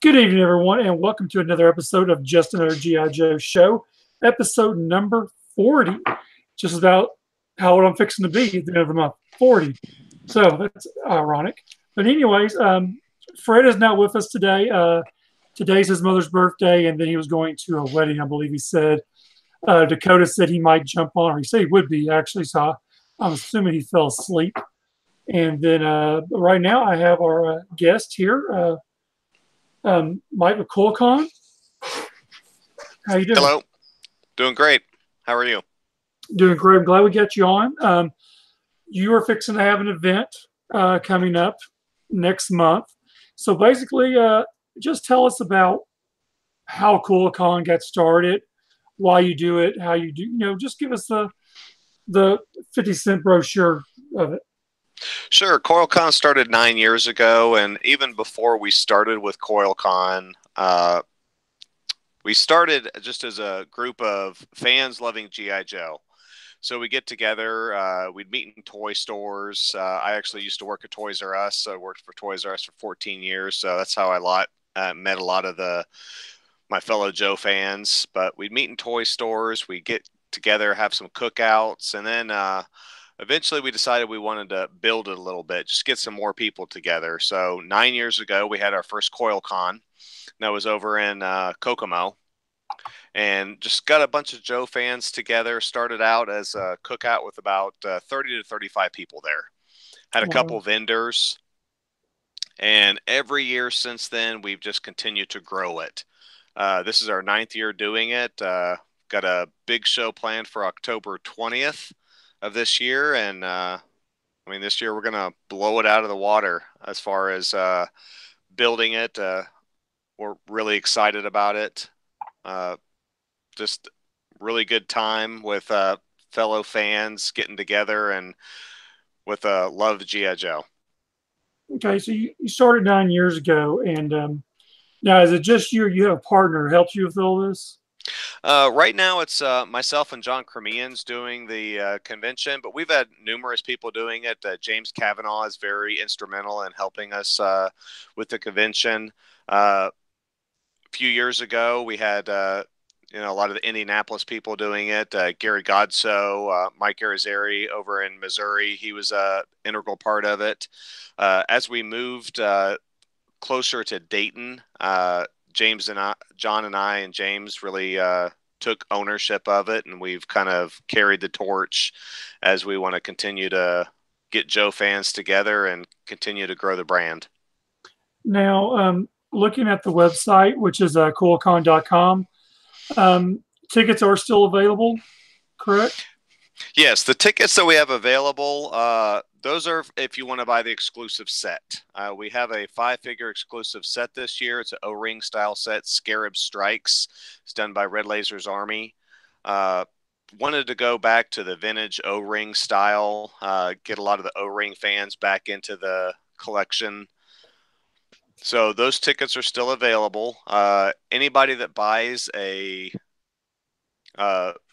Good evening, everyone, and welcome to another episode of Just Another G.I. Joe Show, episode number 40. Just about how old I'm fixing to be at the end of the month, 40. So that's ironic. But anyways, Fred is not with us today. Today's his mother's birthday, and then he was going to a wedding, I believe he said. Dakota said he might jump on, or he said he would be, actually, so I'm assuming he fell asleep. And then right now I have our guest here, Mike McCoy. How you doing? Hello. Doing great. How are you? Doing great. I'm glad we got you on. You are fixing to have an event coming up next month. So basically, just tell us about how CoilCon got started, why you do it, how you do. Just give us the 50-cent brochure of it. Sure. CoilCon started 9 years ago, and even before we started with CoilCon, we started just as a group of fans loving G.I. Joe. So we get together, we'd meet in toy stores. I actually used to work at Toys R Us. So I worked for Toys R Us for 14 years. So that's how I met a lot of my fellow Joe fans. But we'd meet in toy stores. We'd get together, have some cookouts, and then eventually we decided we wanted to build it a little bit, just get some more people together. So 9 years ago, we had our first CoilCon. That was over in Kokomo. And just got a bunch of Joe fans together. Started out as a cookout with about 30 to 35 people there. Had a couple vendors. And every year since then, we've just continued to grow it. This is our 9th year doing it. Got a big show planned for October 20th of this year. And this year we're going to blow it out of the water as far as building it. We're really excited about it. Just really good time with fellow fans getting together and with love of G.I. Joe. Okay, so you started 9 years ago, and now is it just you? Or you have a partner who helps you with all this? Right now, it's myself and John Cremian's doing the convention, but we've had numerous people doing it. James Kavanaugh is very instrumental in helping us with the convention. A few years ago, we had a lot of the Indianapolis people doing it. Gary Godso, Mike Arizari over in Missouri, he was an integral part of it. As we moved closer to Dayton, John and I and James really took ownership of it, and we've kind of carried the torch as we want to continue to get Joe fans together and continue to grow the brand. Now, looking at the website, which is coilcon.com, tickets are still available, correct? Yes, the tickets that we have available, those are if you want to buy the exclusive set. We have a 5-figure exclusive set this year. It's an O-ring style set, Scarab Strikes. It's done by Red Laser's Army. Wanted to go back to the vintage O-ring style, get a lot of the O-ring fans back into the collection. So those tickets are still available. Anybody that buys a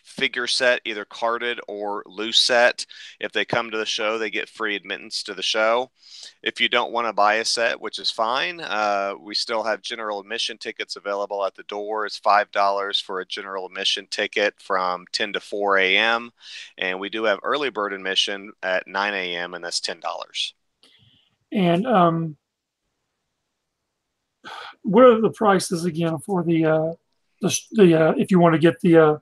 figure set, either carded or loose set, if they come to the show, they get free admittance to the show. If you don't want to buy a set, which is fine, we still have general admission tickets available at the door. It's $5 for a general admission ticket from 10 to 4 a.m. And we do have early bird admission at 9 a.m. and that's $10. And what are the prices again for the if you want to get the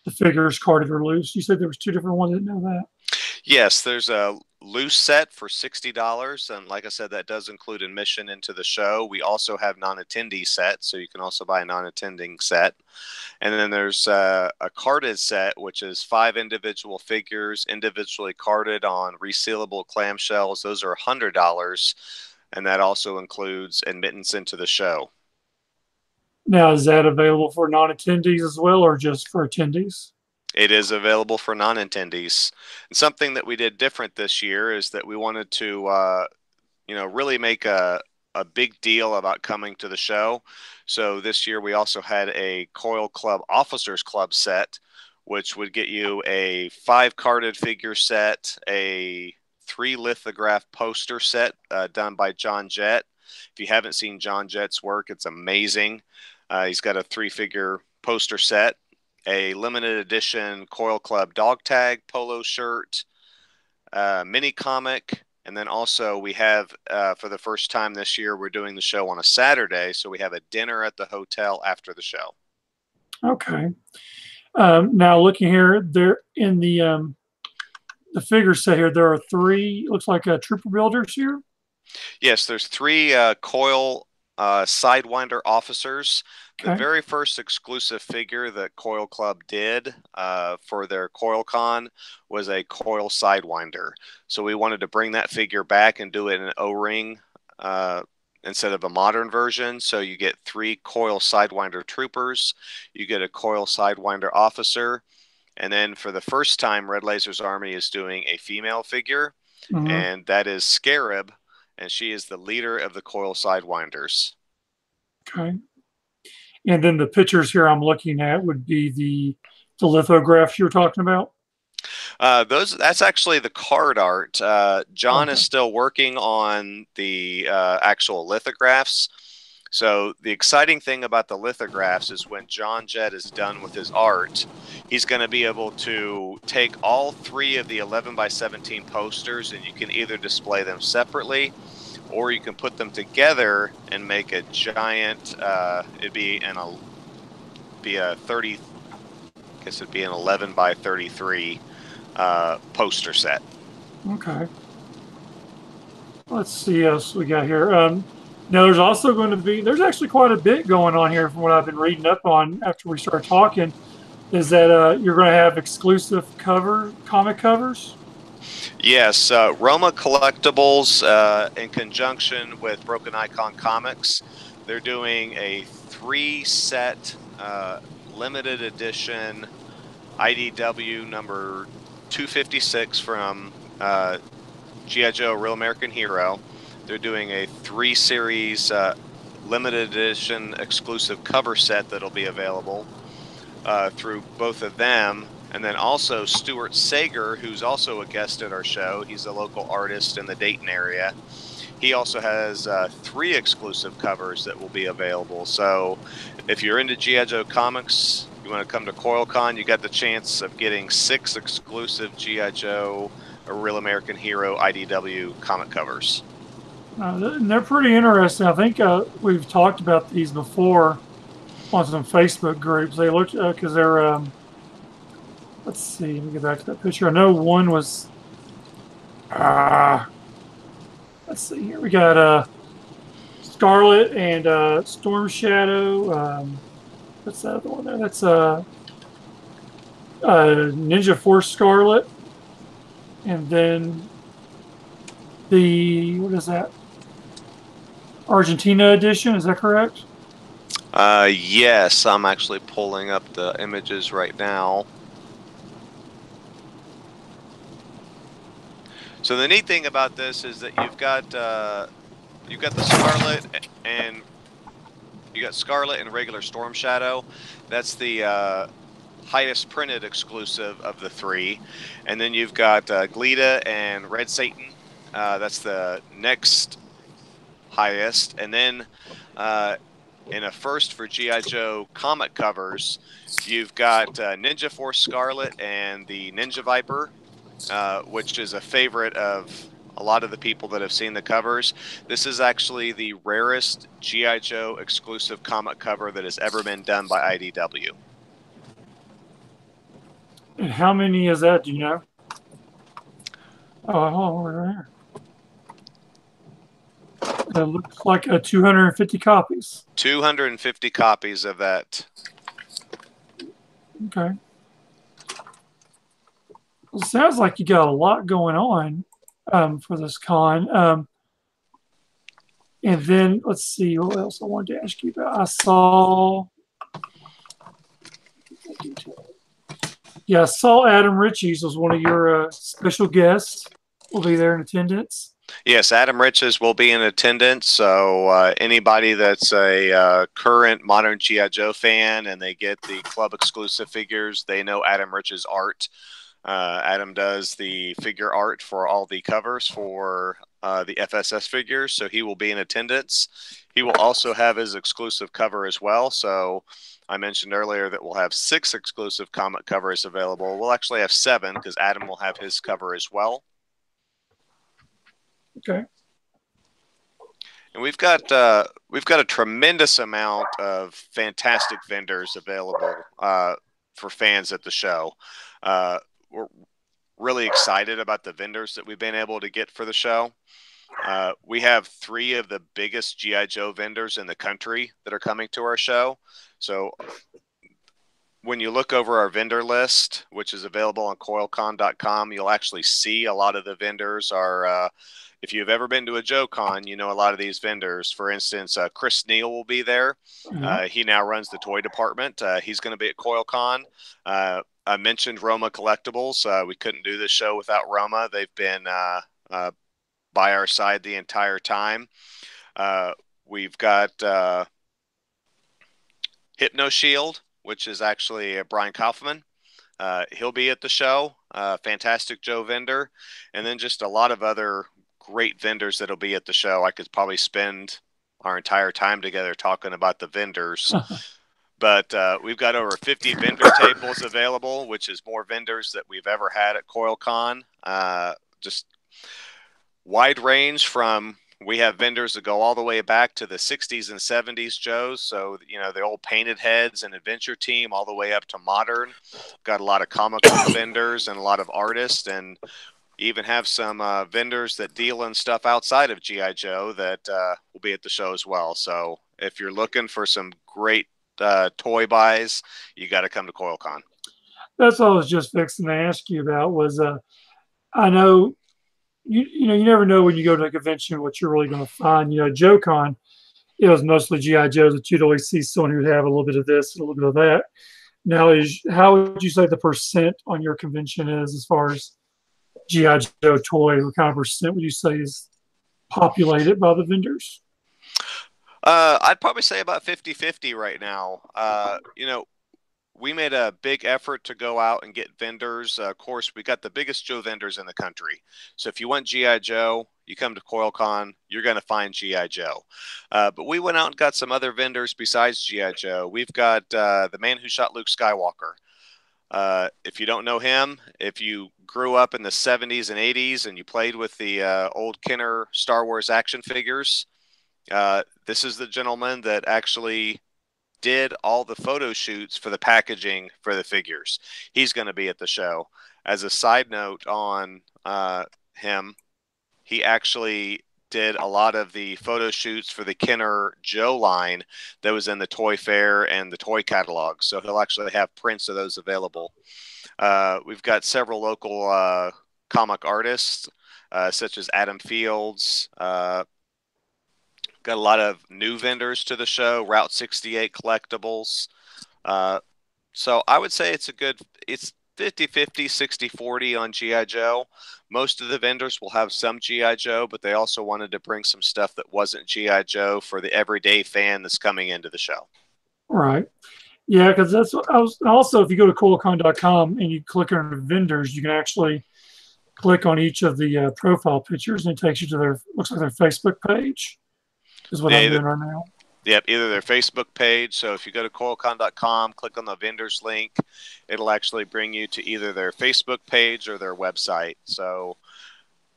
figures carded or loose? You said there was 2 different ones. I didn't know that. Yes, there's a loose set for $60, and like I said, that does include admission into the show. We also have non-attendee sets, so you can also buy a non-attending set. And then there's a carded set, which is 5 individual figures, individually carded on resealable clamshells. Those are $100, and that also includes admittance into the show. Now, is that available for non-attendees as well, or just for attendees? It is available for non-attendees. And something that we did different this year is that we wanted to, really make a big deal about coming to the show. So this year we also had a Coil Club Officers Club set, which would get you a 5 carded figure set, a 3 lithograph poster set done by John Jett, If you haven't seen John Jett's work, it's amazing. He's got a 3-figure poster set, a limited edition Coil Club dog tag polo shirt, mini comic, and then also we have, for the first time this year, we're doing the show on a Saturday, so we have a dinner at the hotel after the show. Okay. Now looking here, there in the figure set here, there are 3, looks like trooper builders here. Yes, there's 3 Coil Sidewinder officers. Okay. The very first exclusive figure that Coil Club did for their CoilCon was a Coil Sidewinder. So we wanted to bring that figure back and do it in an O-ring instead of a modern version. So you get 3 Coil Sidewinder troopers, you get a Coil Sidewinder officer, and then for the first time, Red Laser's Army is doing a female figure, and that is Scarab, and she is the leader of the Coil Sidewinders. Okay. And then the pictures here I'm looking at would be the lithographs you were talking about? That's actually the card art. John is still working on the actual lithographs. So the exciting thing about the lithographs is when John Jett is done with his art, he's going to be able to take all 3 of the 11x17 posters, and you can either display them separately, or you can put them together and make a giant. It'd be a 30. I guess it'd be an 11x33 poster set. Okay. Let's see what else we got here. Now, there's also going to be, there's actually quite a bit going on here from what I've been reading up on after we started talking, is that you're going to have exclusive comic covers? Yes, Roma Collectibles, in conjunction with Broken Icon Comics, they're doing a 3-set limited edition IDW number 256 from G.I. Joe Real American Hero. They're doing a 3-series limited edition exclusive cover set that'll be available through both of them. And then also Stuart Sager, who's also a guest at our show. He's a local artist in the Dayton area. He also has 3 exclusive covers that will be available. So if you're into G.I. Joe comics, you want to come to CoilCon, you got the chance of getting 6 exclusive G.I. Joe A Real American Hero IDW comic covers. They're pretty interesting. I think we've talked about these before on some Facebook groups. They look, because they're, let's see, let me get back to that picture. I know one was, let's see here. We got Scarlet and Storm Shadow. What's that other one there? That's Ninja Force Scarlet. And then what is that? Argentina edition, is that correct? Yes, I'm actually pulling up the images right now. So the neat thing about this is that you've got the Scarlet and regular Storm Shadow. That's the highest printed exclusive of the 3, and then you've got Glida and Red Satan. That's the next highest, and then in a first for G.I. Joe comic covers, you've got Ninja Force Scarlet and the Ninja Viper, which is a favorite of a lot of the people that have seen the covers. This is actually the rarest G.I. Joe exclusive comic cover that has ever been done by IDW. And how many is that, do you know? Oh, hold on, right here. It looks like 250 copies. 250 copies of that. Okay. Well, it sounds like you got a lot going on for this con. And then, let's see, what else I wanted to ask you about. I saw Adam Ritchie's was one of your special guests. Will be there in attendance. Yes, Adam Riches will be in attendance. So anybody that's a current modern G.I. Joe fan and they get the club exclusive figures, they know Adam Riches' art. Adam does the figure art for all the covers for the FSS figures, so he will be in attendance. He will also have his exclusive cover as well. So I mentioned earlier that we'll have 6 exclusive comic covers available. We'll actually have 7 because Adam will have his cover as well. Okay. And we've got a tremendous amount of fantastic vendors available for fans at the show. We're really excited about the vendors that we've been able to get for the show. We have 3 of the biggest G.I. Joe vendors in the country that are coming to our show. So when you look over our vendor list, which is available on coilcon.com, you'll actually see a lot of the vendors are, if you've ever been to a Joe Con, you know a lot of these vendors. For instance, Chris Neal will be there. He now runs the toy department. He's going to be at CoilCon. I mentioned Roma Collectibles. We couldn't do this show without Roma. They've been by our side the entire time. We've got Hypno Shield, which is actually Brian Kaufman. He'll be at the show. Fantastic Joe vendor. And then just a lot of other great vendors that'll be at the show. I could probably spend our entire time together talking about the vendors. But we've got over 50 vendor tables available, which is more vendors that we've ever had at CoilCon. Just wide range from, we have vendors that go all the way back to the 60s and 70s Joes. So, you know, the old Painted Heads and Adventure Team all the way up to modern. Got a lot of comic book vendors and a lot of artists, and even have some vendors that deal in stuff outside of G.I. Joe that will be at the show as well. So if you're looking for some great toy buys, you got to come to CoilCon. That's all I was just fixing to ask you about was, I know, you know, you never know when you go to a convention what you're really going to find. You know, Joe Con, it was mostly G.I. Joes, but you'd always see someone who'd have a little bit of this, a little bit of that. Now, how would you say the percent on your convention is as far as G.I. Joe toy? What kind of percent would you say is populated by the vendors? I'd probably say about 50-50 right now. You know, we made a big effort to go out and get vendors. Of course, we got the biggest Joe vendors in the country. So if you want G.I. Joe, you come to CoilCon, you're going to find G.I. Joe. But we went out and got some other vendors besides G.I. Joe. We've got the man who shot Luke Skywalker. If you don't know him, if you grew up in the 70s and 80s and you played with the old Kenner Star Wars action figures, this is the gentleman that actually did all the photo shoots for the packaging for the figures. He's going to be at the show. As a side note on him, he actually did a lot of the photo shoots for the Kenner Joe line that was in the Toy Fair and the toy catalog. So he'll actually have prints of those available. We've got several local comic artists, such as Adam Fields. Got a lot of new vendors to the show, Route 68 Collectibles. So I would say it's 50-50, 60-40 on G.I. Joe. Most of the vendors will have some G.I. Joe, but they also wanted to bring some stuff that wasn't G.I. Joe for the everyday fan that's coming into the show. Right. Yeah, because that's what I was also, if you go to coilcon.com and you click on the vendors, you can actually click on each of the profile pictures and it takes you to their, looks like their Facebook page. Is what I'm doing right now. Yep, either their Facebook page. So if you go to coilcon.com, click on the vendors link, it'll actually bring you to either their Facebook page or their website. So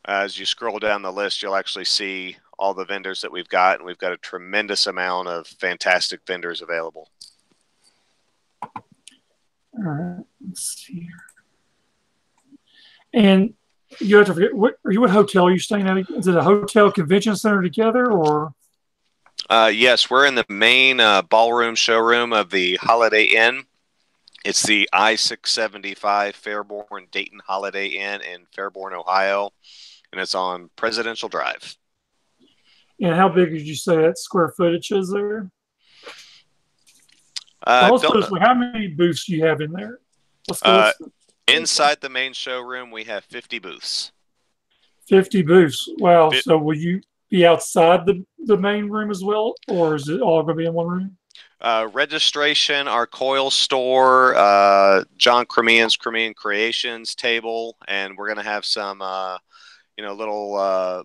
as you scroll down the list, you'll actually see all the vendors that we've got, and we've got a tremendous amount of fantastic vendors available. All right, let's see here. And you have to forget, what hotel are you staying at? Is it a hotel convention center together, or? Yes, we're in the main ballroom showroom of the Holiday Inn. It's the I-675 Fairborn Dayton Holiday Inn in Fairborn, Ohio, and it's on Presidential Drive. And how big did you say that square footage is there? How many booths do you have in there? Inside the main showroom, we have 50 booths. 50 booths. Wow. So will you be outside the main room as well, or is it all going to be in one room? Registration, our Coil store, John Cremian's Cremian Creations table, and we're going to have some, little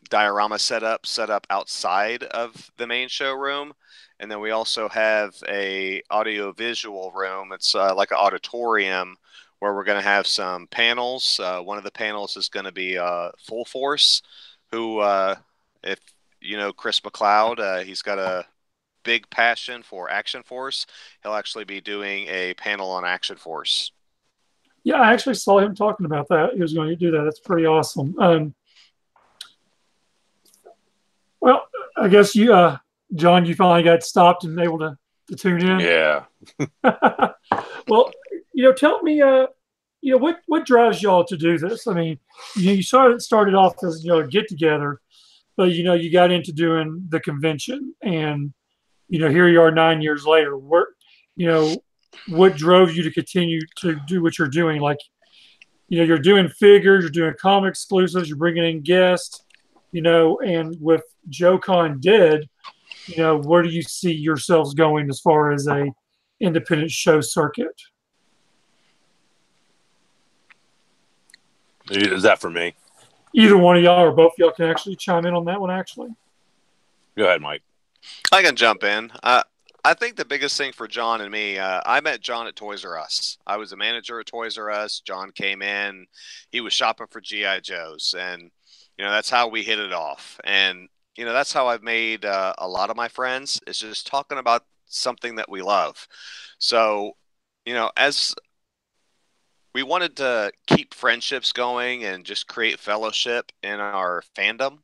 diorama set up outside of the main showroom. And then we also have a audio visual room. It's like an auditorium where we're going to have some panels. One of the panels is going to be Full Force, who, if you know Chris McLeod, he's got a big passion for Action Force. He'll actually be doing a panel on Action Force. Yeah, I actually saw him talking about that. He was going to do that. That's pretty awesome. Well, I guess you, John, you finally got stopped and able to tune in. Yeah. Well, tell me, what drives y'all to do this? I mean, you started off as a get together, but you got into doing the convention, and here you are 9 years later. What drove you to continue to do what you're doing? Like, you're doing figures, you're doing comic exclusives, you're bringing in guests, and with JoeCon dead, where do you see yourselves going as far as a independent show circuit? Is that for me? Either one of y'all or both of y'all can actually chime in on that one, actually. Go ahead, Mike. I can jump in. I think the biggest thing for John and me, I met John at Toys R Us. I was a manager at Toys R Us. John came in. He was shopping for G.I. Joes. And, that's how we hit it off. And, that's how I've made a lot of my friends. It's just talking about something that we love. So, as we wanted to keep friendships going and just create fellowship in our fandom.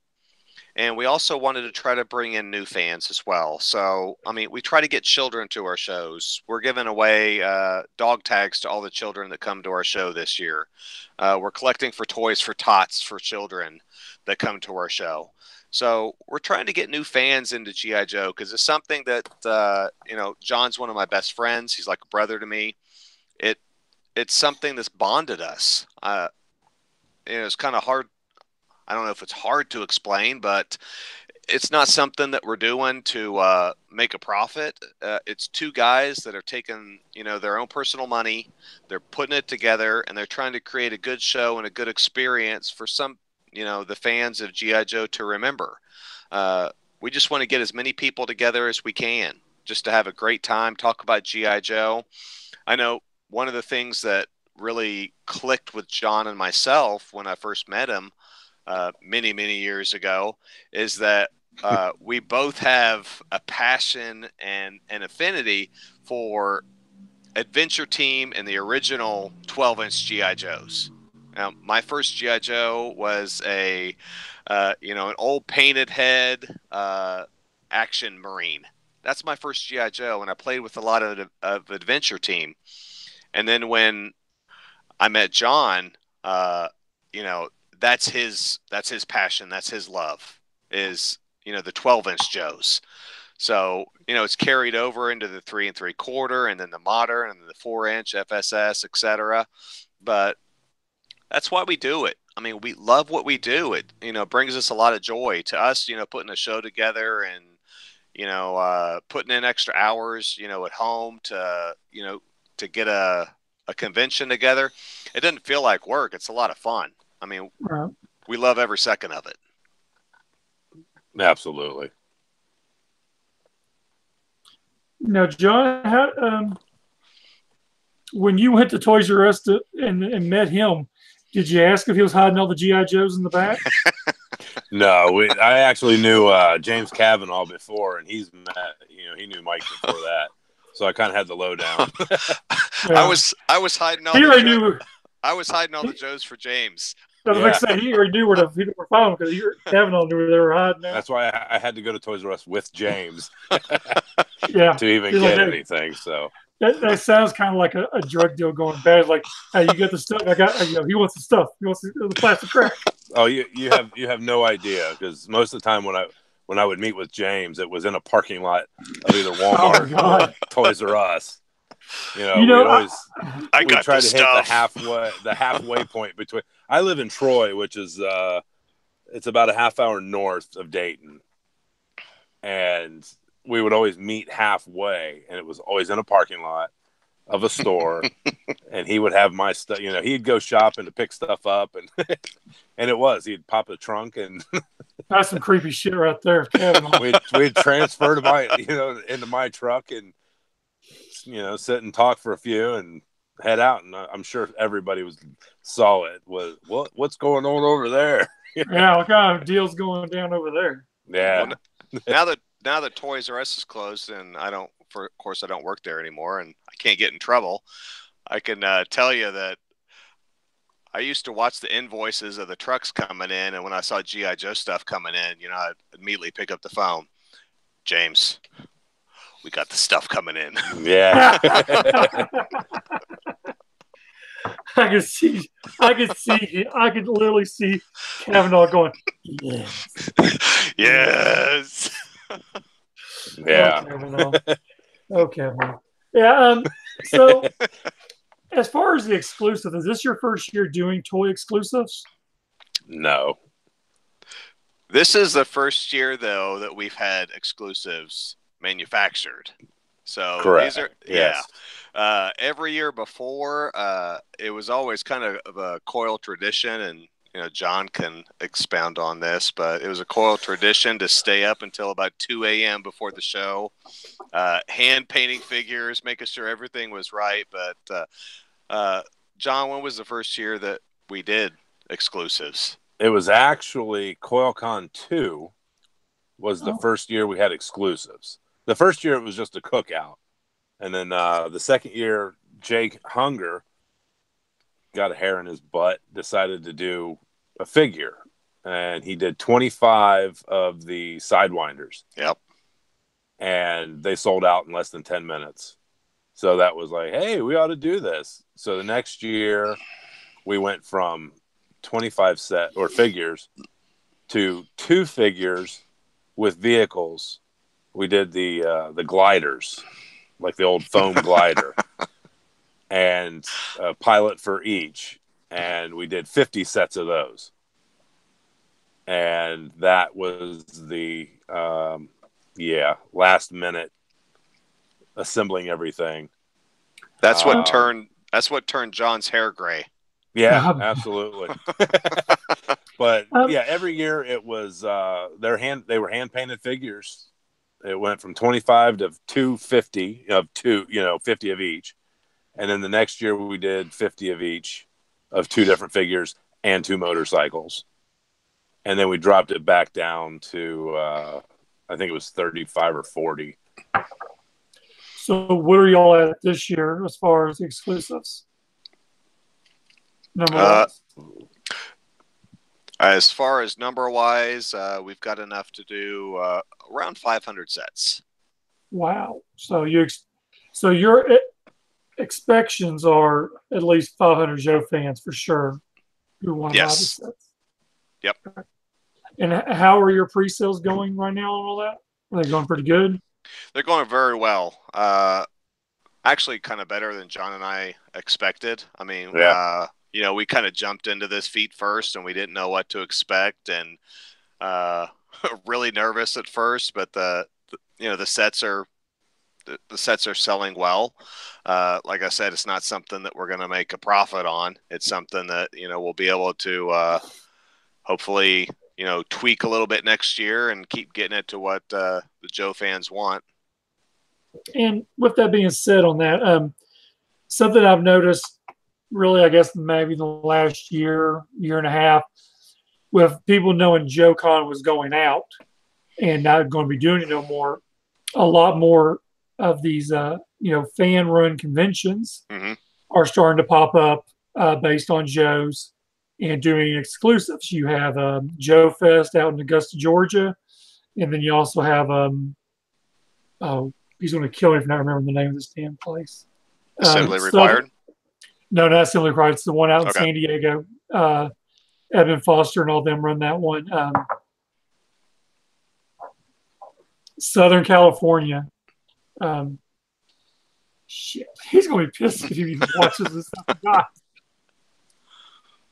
And we also wanted to try to bring in new fans as well. So, I mean, we try to get children to our shows. We're giving away dog tags to all the children that come to our show this year. We're collecting for Toys for Tots for children that come to our show. So we're trying to get new fans into G.I. Joe because it's something that, John's one of my best friends. He's like a brother to me. It's something that's bonded us. It's kind of hard. I don't know if it's hard to explain, but it's not something that we're doing to make a profit. It's two guys that are taking, their own personal money. They're putting it together, and they're trying to create a good show and a good experience for some, the fans of G.I. Joe to remember. We just want to get as many people together as we can just to have a great time, talk about G.I. Joe. I know one of the things that really clicked with John and myself when I first met him many, many years ago is that we both have a passion and an affinity for Adventure Team and the original 12-inch G.I. Joes. Now, my first G.I. Joe was an old painted head action Marine. That's my first G.I. Joe, and I played with a lot of Adventure Team. And then when I met John, that's his passion. That's his love is, the 12-inch Joes. So, it's carried over into the 3 3/4 and then the modern and the 4-inch FSS, etc. But that's why we do it. I mean, we love what we do. It, brings us a lot of joy to us, putting a show together and, putting in extra hours, at home to get a convention together. It doesn't feel like work. It's a lot of fun. I mean, we love every second of it. Absolutely. Now, John, when you went to Toys R Us and met him, did you ask if he was hiding all the G.I. Joes in the back? No, I actually knew James Cavanaugh before, and he knew Mike before that. So I kind of had the lowdown. Yeah. I was hiding all I was hiding all the Joes for James. I was going to say, he already knew where to find them because Kavanaugh knew where they were hiding. That's why I had to go to Toys R Us with James to even get anything. So that sounds kind of like a drug deal going bad. Like, hey, you get the stuff. I got. He wants the stuff. He wants the plastic crack. Oh, you have no idea because most of the time when I would meet with James, it was in a parking lot of either Walmart or Toys R Us. We try to hit the halfway point between. I live in Troy, which is it's about a half hour north of Dayton, and we would always meet halfway, and it was always in a parking lot. of a store, and he would have my stuff. You know, he'd go shopping to pick stuff up, and and he'd pop a trunk, and that's some creepy shit right there, Kevin. we'd transfer to into my truck, and sit and talk for a few, and head out. And I'm sure everybody saw it. What's going on over there? Yeah, what kind of deal's going down over there? Yeah. Well, now that Toys R Us is closed, and of course I don't work there anymore, and I can't get in trouble. I can tell you that I used to watch the invoices of the trucks coming in, and when I saw G.I. Joe stuff coming in, I'd immediately pick up the phone. James, we got the stuff coming in. Yeah. I could literally see Kavanaugh going, yes. Yes. Yeah. Okay. Yeah. So, as far as the exclusive, is this your first year doing toy exclusives? No. This is the first year, though, that we've had exclusives manufactured. So correct. These are yes. Every year before, it was always kind of a Coil tradition, and John can expound on this, but it was a Coil tradition to stay up until about 2 a.m. before the show, hand painting figures, making sure everything was right. But John, when was the first year that we did exclusives? It was actually CoilCon 2 was the first year we had exclusives. The first year it was just a cookout. And then the second year, Jake Hunger got a hair in his butt, decided to do a figure. And he did 25 of the Sidewinders. Yep. And they sold out in less than 10 minutes. So that was like, hey, we ought to do this. So the next year, we went from 25 figures to 2 figures with vehicles. We did the gliders, like the old foam glider, and a pilot for each. And we did 50 sets of those. And that was the, last minute assembling everything. That's what turned John's hair gray. Yeah, absolutely. But every year it was they were hand painted figures. It went from 25 to 250 50 of each. And then the next year we did 50 of each of 2 different figures and 2 motorcycles. And then we dropped it back down to I think it was 35 or 40. So what are y'all at this year as far as exclusives? Number-wise? As far as number-wise, we've got enough to do around 500 sets. Wow. So your expectations are at least 500 Joe fans for sure who want to buy the sets. Yep. And how are your pre-sales going right now and all that? Are they going pretty good? They're going very well. Actually, kind of better than John and I expected. I mean, we kind of jumped into this feet first, and we didn't know what to expect, and really nervous at first. But the sets are selling well. Like I said, it's not something that we're going to make a profit on. It's something that we'll be able to hopefully tweak a little bit next year and keep getting it to what the Joe fans want. And with that being said on that, something I've noticed really, I guess maybe the last year and a half, with people knowing Joe Con was going out and not going to be doing it no more, a lot more of these, fan-run conventions are starting to pop up based on Joe's and doing exclusives. You have Joe Fest out in Augusta, Georgia, and then you also have he's going to kill me if I not remember the name of this damn place. Assembly Required? No, not Assembly Required. It's the one out in San Diego. Evan Foster and all them run that one. Southern California. Shit, he's going to be pissed if he watches this stuff. God.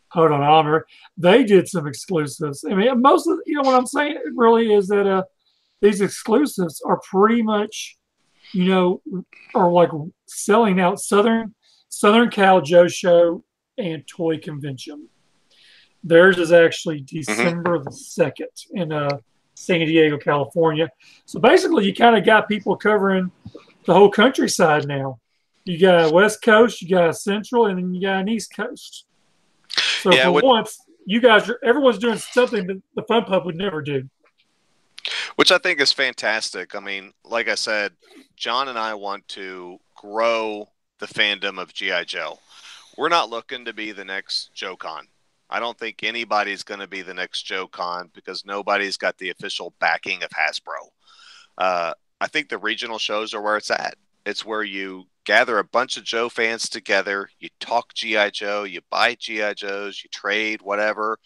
Hold on, Honor. They did some exclusives. I mean, most of what I'm saying really is that these exclusives are pretty much are like selling out Southern Cal Joe Show and Toy Convention. Theirs is actually December the 2nd in San Diego, California. So basically, you kind of got people covering the whole countryside now. You got a West Coast, you got a Central, and then you got an East Coast. So for once, everyone's doing something that the Fun Pub would never do. Which I think is fantastic. I mean, like I said, John and I want to grow the fandom of G.I. Joe. We're not looking to be the next Joe Con. I don't think anybody's going to be the next Joe Con because nobody's got the official backing of Hasbro. I think the regional shows are where it's at. It's where you gather a bunch of Joe fans together. You talk G.I. Joe. You buy G.I. Joes. You trade, whatever.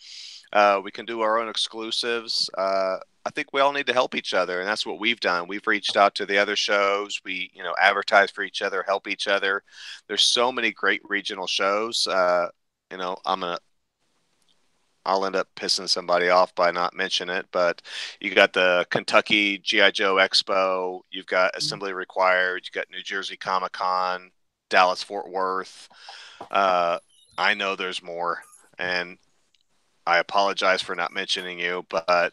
We can do our own exclusives. I think we all need to help each other, and that's what we've done. We've reached out to the other shows. We, advertise for each other, help each other. There's so many great regional shows. I'll end up pissing somebody off by not mentioning it, but you got the Kentucky G.I. Joe Expo. You've got Assembly Required. You got New Jersey Comic Con, Dallas Fort Worth. I know there's more, and I apologize for not mentioning you, but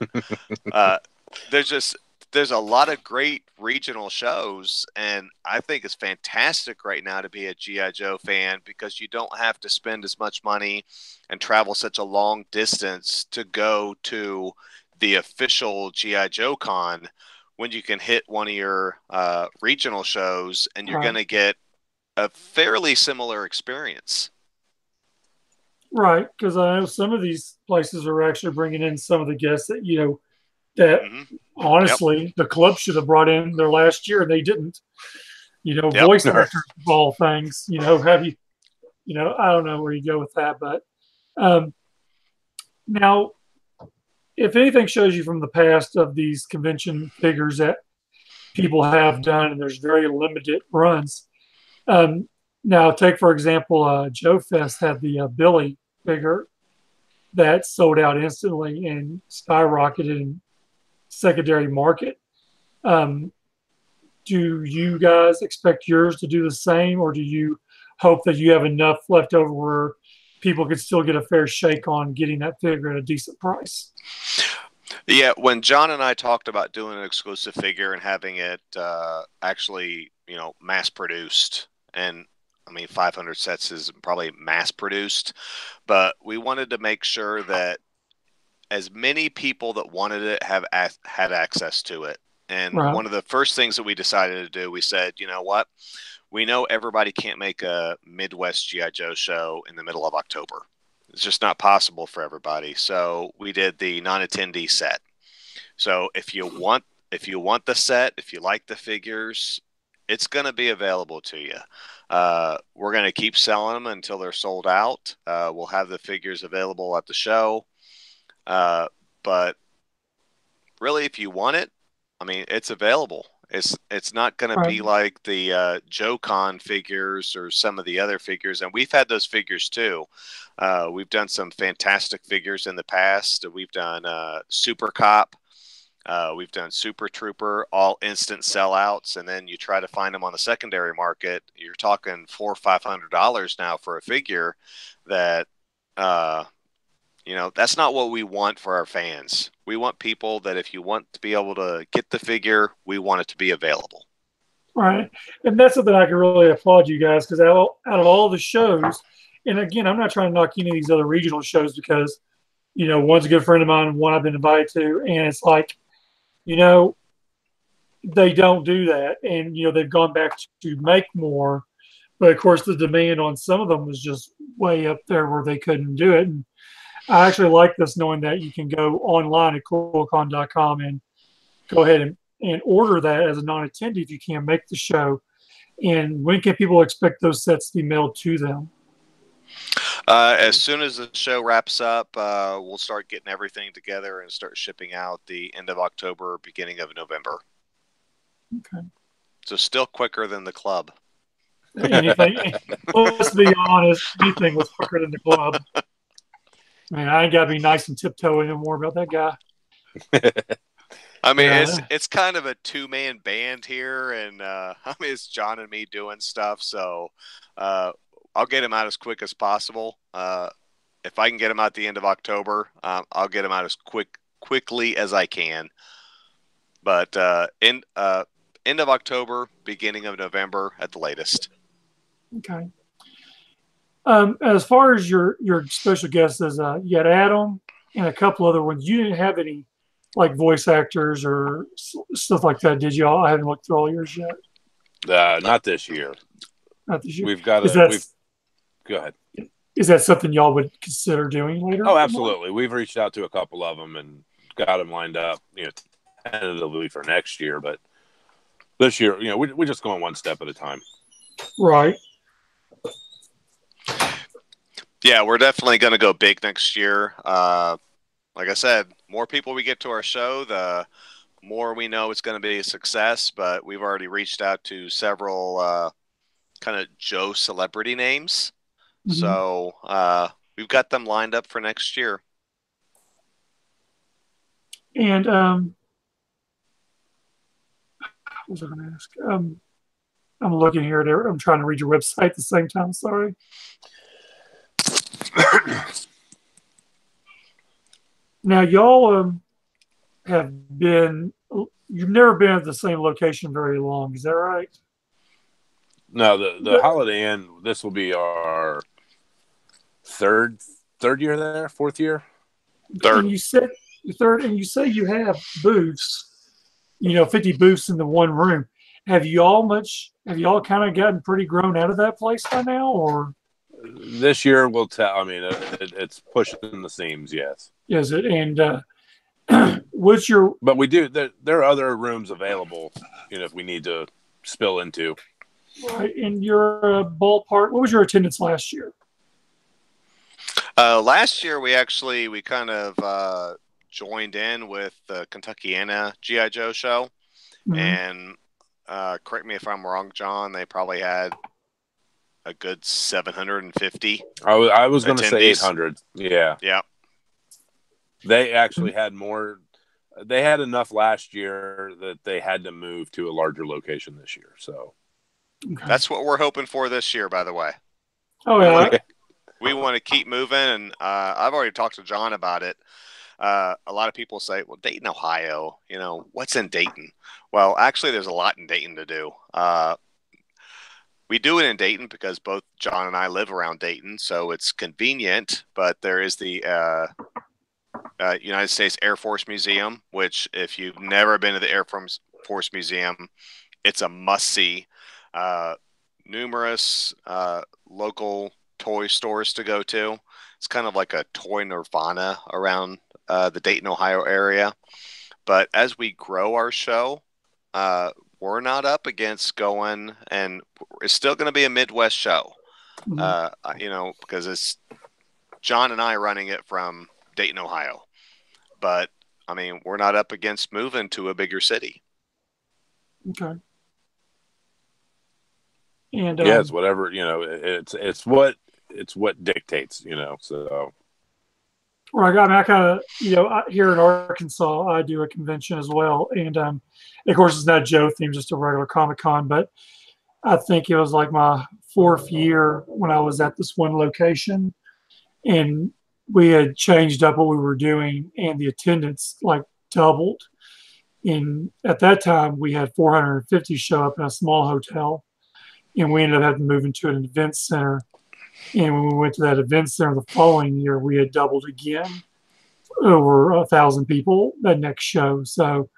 there's a lot of great regional shows, and I think it's fantastic right now to be a G.I. Joe fan because you don't have to spend as much money and travel such a long distance to go to the official G.I. Joe Con when you can hit one of your regional shows and you're going to get a fairly similar experience. Right, because I know some of these places are actually bringing in some of the guests that honestly the club should have brought in their last year and they didn't. Voice actors of all things. I don't know where you go with that, but now, if anything shows you from the past of these convention figures that people have done, and there's very limited runs. Now, take for example, Joe Fest had the Billy figure that sold out instantly and skyrocketed in secondary market. Do you guys expect yours to do the same, or do you hope that you have enough left over where people can still get a fair shake on getting that figure at a decent price? Yeah, when John and I talked about doing an exclusive figure and having it actually, mass produced, and 500 sets is probably mass produced, but we wanted to make sure that as many people that wanted it had access to it. And one of the first things that we decided to do, we said, you know what? We know everybody can't make a Midwest G.I. Joe show in the middle of October. It's just not possible for everybody. So we did the non-attendee set. So if you want the set, if you like the figures, it's going to be available to you. We're going to keep selling them until they're sold out. We'll have the figures available at the show. But really, if you want it, it's available. It's not going to be like the Joe Con figures or some of the other figures. And we've had those figures too. We've done some fantastic figures in the past. We've done Super Cop. We've done Super Trooper, all instant sellouts. And then you try to find them on the secondary market. You're talking $400 or $500 now for a figure that, that's not what we want for our fans. We want people that if you want to be able to get the figure, we want it to be available. Right. And that's something I can really applaud you guys, because out of all the shows, and again, I'm not trying to knock any of these other regional shows because, one's a good friend of mine and one I've been invited to. And it's like, they don't do that. And, they've gone back to make more. But of course, the demand on some of them was just way up there where they couldn't do it. And I actually like this, knowing that you can go online at coilcon.com and go ahead and order that as a non-attendee if you can't make the show. And when can people expect those sets to be mailed to them? As soon as the show wraps up, we'll start getting everything together and start shipping out the end of October, beginning of November. Okay. So still quicker than the club. Anything, let's be honest, anything was quicker than the club. I ain't got to be nice and tiptoe anymore about that guy. I mean, it's kind of a two-man band here, and I mean, it's John and me doing stuff. So I'll get him out as quick as possible. If I can get him out at the end of October, I'll get him out as quickly as I can. But end of October, beginning of November at the latest. Okay. As far as your special guests, you had Adam and a couple other ones. You didn't have any like voice actors or stuff like that, did you? I haven't looked through all yours yet. Not this year. Not this year. We've got go ahead. Is that something y'all would consider doing later? Oh, absolutely. We've reached out to a couple of them and got them lined up, tentatively for next year. But this year, we're just going one step at a time. Right. Yeah, we're definitely going to go big next year. Like I said, more people we get to our show, the more we know it's going to be a success. But we've already reached out to several kind of Joe celebrity names. Mm-hmm. So we've got them lined up for next year. And what was I going to ask? I'm looking here. I'm trying to read your website at the same time. Sorry. Now, y'all you've never been at the same location very long. Is that right? No, the Holiday Inn, this will be our third year there, fourth year? Third. And you said third, and you say you have booths, 50 booths in the one room. Have y'all kind of gotten pretty grown out of that place by now, or? This year will tell. I mean, it's pushing the seams, yes. Is it? And what's your? But we do. There are other rooms available, if we need to spill into. Right. And your ballpark. What was your attendance last year? Last year we kind of joined in with the Kentuckiana G.I. Joe show, mm-hmm. and correct me if I'm wrong, John. They probably had a good 750. I was going to say 800. Yeah. Yeah. They actually had more. They had enough last year that they had to move to a larger location this year. So that's what we're hoping for this year, by the way. Oh, yeah. We want to keep moving. And I've already talked to John about it. A lot of people say, well, Dayton, Ohio, what's in Dayton? Well, actually, there's a lot in Dayton to do. We do it in Dayton because both John and I live around Dayton, so it's convenient. But there is the United States Air Force Museum, which if you've never been to the Air Force Museum, it's a must-see. Numerous local toy stores to go to. It's kind of like a toy nirvana around the Dayton, Ohio area. But as we grow our show, we're not up against going, and it's still going to be a Midwest show, mm-hmm. Because it's John and I running it from Dayton, Ohio. But, I mean, we're not up against moving to a bigger city. Okay. And it's whatever, it's what dictates, so. Right. I mean, I kind of, here in Arkansas, I do a convention as well. And, of course, it's not a Joe theme, just a regular Comic-Con. But I think it was like my fourth year when I was at this one location. And we had changed up what we were doing, and the attendance, doubled. And at that time, we had 450 show up in a small hotel. And we ended up having to move into an event center. And when we went to that event center the following year, we had doubled again, over 1,000 people that next show. So,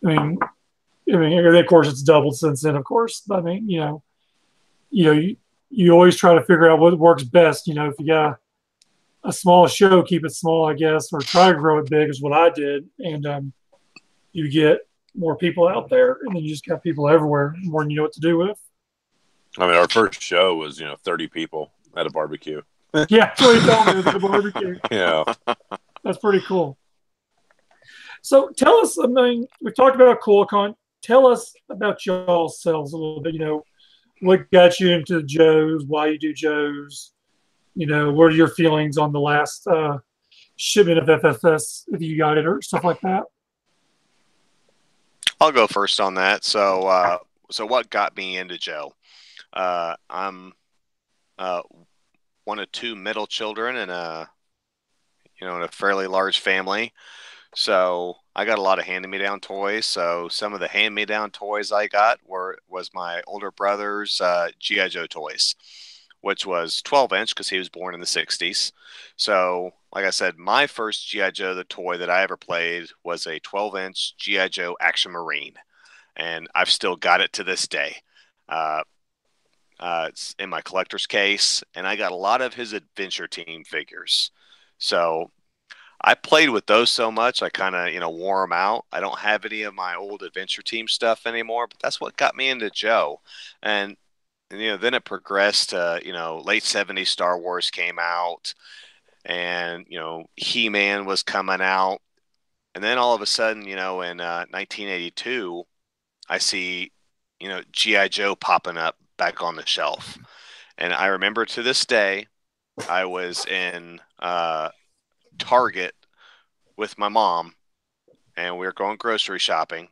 I mean, of course, it's doubled since then, of course. But I mean, you always try to figure out what works best. If you got a small show, keep it small, I guess, or try to grow it big is what I did. And you get more people out there, and then you just got people everywhere, more than you know what to do with. I mean, our first show was, 30 people at a barbecue. Yeah, that's what he told me, it was at a barbecue. Yeah. That's pretty cool. So tell us, we talked about CoilCon. Tell us about y'all selves a little bit, what got you into Joe's, why you do Joe's, what are your feelings on the last shipment of FFS, if you got it, or stuff like that? I'll go first on that. So what got me into Joe? I'm one of two middle children in a fairly large family. So I got a lot of hand-me-down toys. So some of the hand-me-down toys I got was my older brother's G.I. Joe toys, which was 12-inch because he was born in the 60s. So, like I said, my first G.I. Joe, the toy that I ever played, was a 12-inch G.I. Joe Action Marine. And I've still got it to this day. It's in my collector's case, and I got a lot of his Adventure Team figures. So I played with those so much, I kind of, wore them out. I don't have any of my old Adventure Team stuff anymore, but that's what got me into Joe. And then it progressed to, late 70s Star Wars came out, and, He-Man was coming out. And then all of a sudden, in 1982, I see, G.I. Joe popping up back on the shelf. And I remember to this day, I was in Target with my mom, and we were going grocery shopping,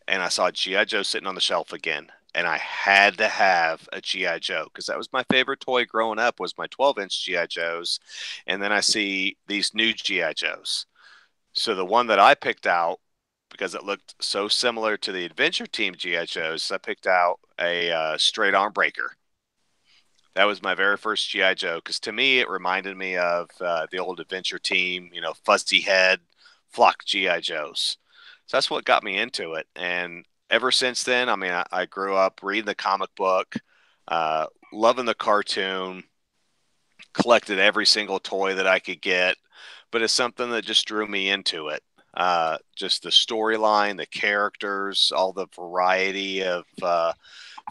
and I saw G.I. Joe sitting on the shelf again. And I had to have a G.I. Joe because that was my favorite toy growing up was my 12-inch G.I. Joes. And then I see these new G.I. Joes. So the one that I picked out, because it looked so similar to the Adventure Team G.I. Joes, I picked out a straight arm breaker. That was my very first G.I. Joe because to me it reminded me of the old Adventure Team, fuzzy head, flock G.I. Joes. So that's what got me into it. And ever since then, I grew up reading the comic book, loving the cartoon, collected every single toy that I could get, but it's something that just drew me into it. Just the storyline, the characters, all the variety of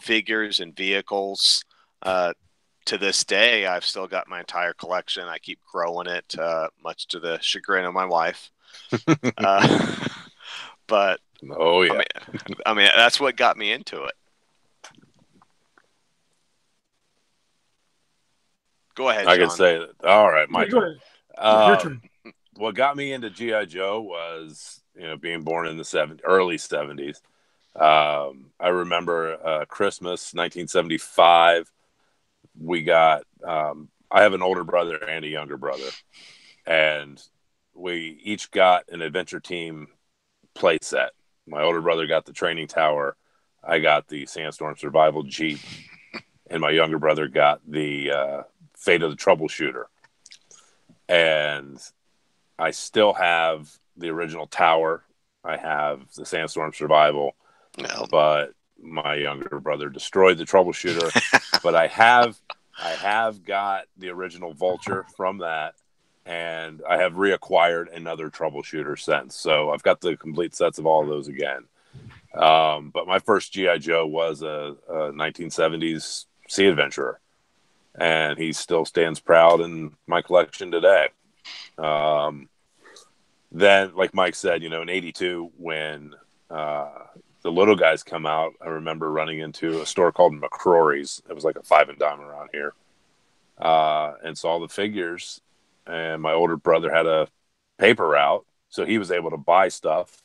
figures and vehicles. To this day, I've still got my entire collection. I keep growing it, much to the chagrin of my wife. But oh yeah, that's what got me into it. Go ahead, John. I can say that. All right, my turn. Your turn. What got me into G.I. Joe was, being born in the early 70s. I remember Christmas 1975. We got, I have an older brother and a younger brother, and we each got an Adventure Team play set. My older brother got the training tower. I got the Sandstorm Survival Jeep, and my younger brother got the Fate of the Troubleshooter. And I still have the original tower. I have the Sandstorm Survival, but my younger brother destroyed the Troubleshooter. But I have got the original Vulture from that, and I have reacquired another Troubleshooter since. So I've got the complete sets of all of those again. But my first G.I. Joe was a 1970s Sea Adventurer, and he still stands proud in my collection today. Then, like Mike said, in 82, when the little guys come out, I remember running into a store called McCrory's. It was like a 5 and dime around here, and saw the figures. And my older brother had a paper route, so he was able to buy stuff.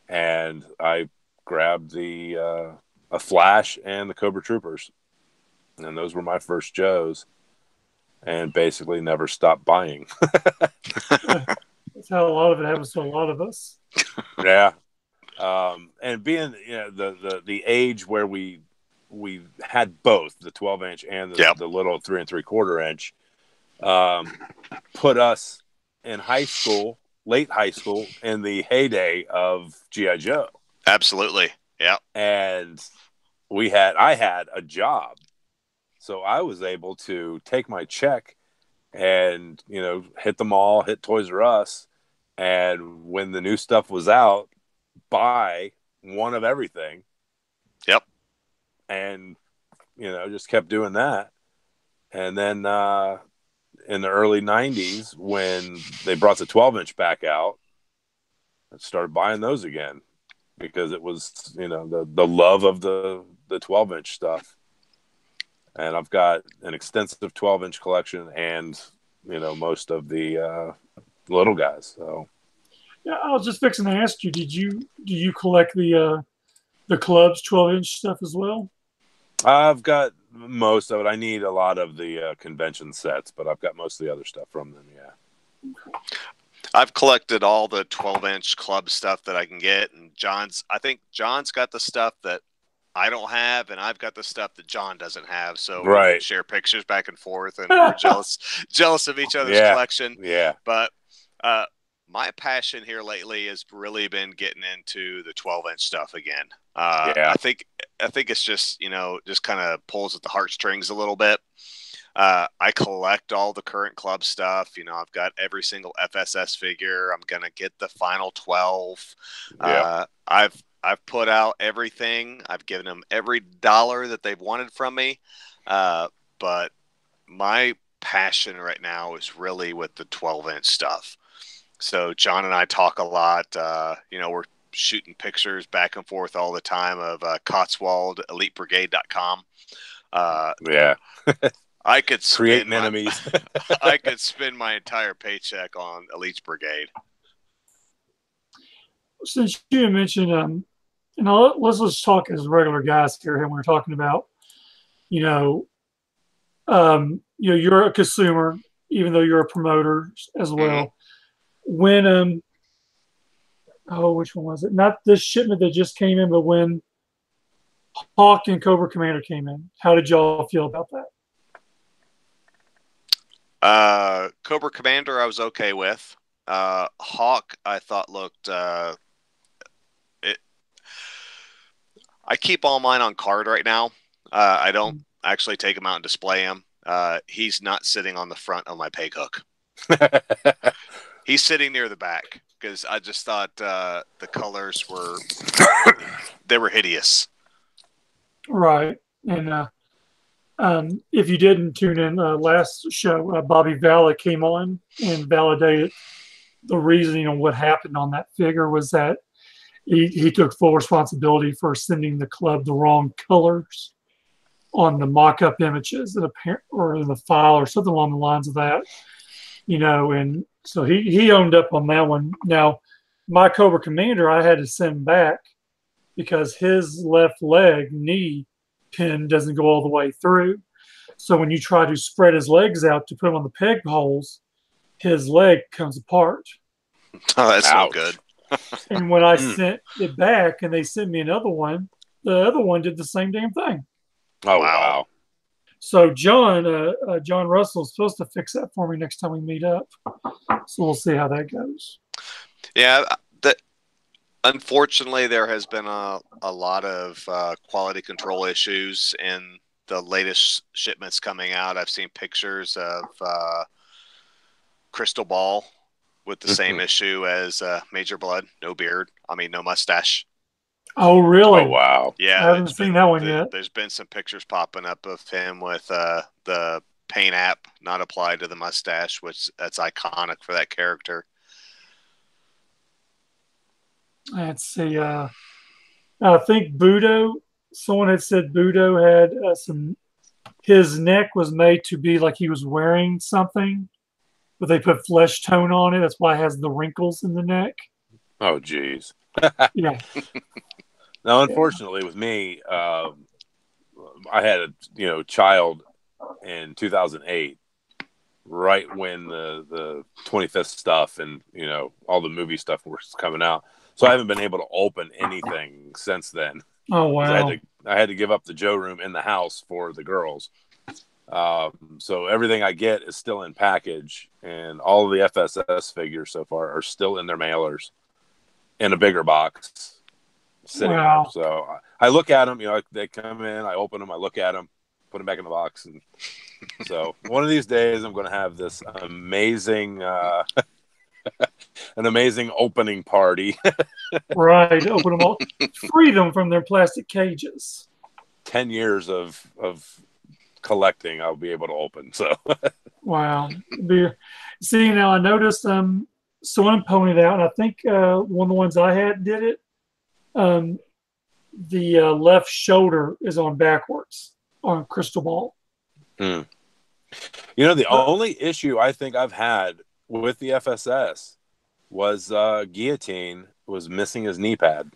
And I grabbed a Flash and the Cobra Troopers, and those were my first Joes. And basically never stopped buying. That's how a lot of it happens to a lot of us. Yeah. And being the age where we had both the 12-inch and the little 3 3/4 inch, put us in high school, late high school, in the heyday of G.I. Joe. Absolutely. Yeah. And I had a job. So I was able to take my check and, hit the mall, hit Toys R Us, and when the new stuff was out, buy one of everything. Yep. And, just kept doing that. And then in the early 90s, when they brought the 12-inch back out, I started buying those again because it was, the love of the 12-inch stuff. And I've got an extensive 12-inch collection and, most of the little guys. So, Yeah, I was just fixing to ask you. Do you collect the club's 12-inch stuff as well? I've got most of it. I need a lot of the convention sets, but I've got most of the other stuff from them. Yeah. I've collected all the 12-inch club stuff that I can get, and I think John's got the stuff that I don't have, and I've got the stuff that John doesn't have. So we can share pictures back and forth, and we're jealous of each other's collection. Yeah. But my passion here lately has really been getting into the 12-inch stuff again. I think it's just, just kind of pulls at the heartstrings a little bit. I collect all the current club stuff. I've got every single FSS figure. I'm gonna get the final 12. I've put out everything. I've given them every dollar that they've wanted from me. But my passion right now is really with the 12-inch stuff. So John and I talk a lot. We're shooting pictures back and forth all the time of CotswoldEliteBrigade.com. I could create enemies. I could spend my entire paycheck on Elite's Brigade. Since you mentioned, let's just talk as regular guys here, and we're talking about, you're a consumer, even though you're a promoter as well. When which one was it? Not this shipment that just came in, but when Hawk and Cobra Commander came in, how did y'all feel about that? Cobra Commander I was okay with. Hawk I thought looked I keep all mine on card right now. I don't actually take them out and display them. He's not sitting on the front of my peg hook. He's sitting near the back because I just thought the colors were hideous. Right. And if you didn't tune in last show, Bobby Valla came on and validated the reasoning on what happened on that figure was that he took full responsibility for sending the club the wrong colors on the mock-up images or in the file or something along the lines of that, and so he owned up on that one. Now, my Cobra Commander, I had to send back because his left leg knee pin doesn't go all the way through. So when you try to spread his legs out to put him on the peg holes, his leg comes apart. Oh, that's not good. And when I sent it back and they sent me another one, the other one did the same damn thing. Oh, wow. So John Russell is supposed to fix that for me next time we meet up. So we'll see how that goes. Yeah, unfortunately, there has been a lot of quality control issues in the latest shipments coming out. I've seen pictures of Crystal Ball with the same issue as Major Blood. No beard. No mustache. Oh, really? Oh, wow. Yeah. I haven't seen that one yet. There's been some pictures popping up of him with the paint app not applied to the mustache, which that's iconic for that character. Let's see. I think Budo, someone had said Budo had his neck was made to be like he was wearing something, but they put flesh tone on it. That's why it has the wrinkles in the neck. Oh, geez. Yeah. Now, unfortunately, with me, I had a child in 2008, right when the 25th stuff and all the movie stuff was coming out. So I haven't been able to open anything since then. Oh, wow. I had to give up the Joe room in the house for the girls. So everything I get is still in package, and all of the FSS figures so far are still in their mailers in a bigger box sitting there. So I look at them, they come in, I open them, I look at them, put them back in the box. And so one of these days I'm going to have this amazing, an amazing opening party. Right. Open them all. Free them from their plastic cages. 10 years of collecting I'll be able to open. So wow. See, now I noticed someone pointed out, and I think one of the ones I had did it. The left shoulder is on backwards on Crystal Ball. The only issue I think I've had with the FSS was Guillotine was missing his knee pad.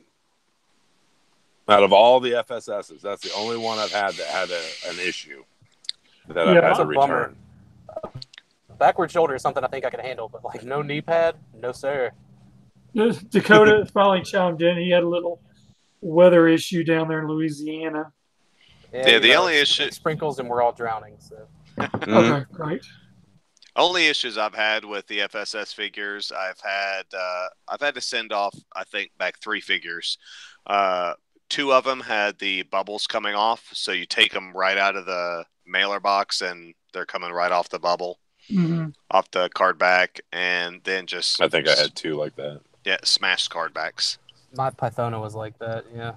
Out of all the FSSs, that's the only one I've had that had an issue that I've had to return. Backward shoulder is something I think I can handle, but like no knee pad, no sir. Dakota finally chimed in. He had a little weather issue down there in Louisiana. Yeah, the only issue sprinkles and we're all drowning. So okay, great. Only issues I've had with the FSS figures, I've had to send off, I think, back 3 figures. 2 of them had the bubbles coming off, so you take them right out of the mailer box and they're coming right off the bubble, off the card back, and then just... I think I had 2 like that. Yeah, smashed card backs. My Pythona was like that, yeah,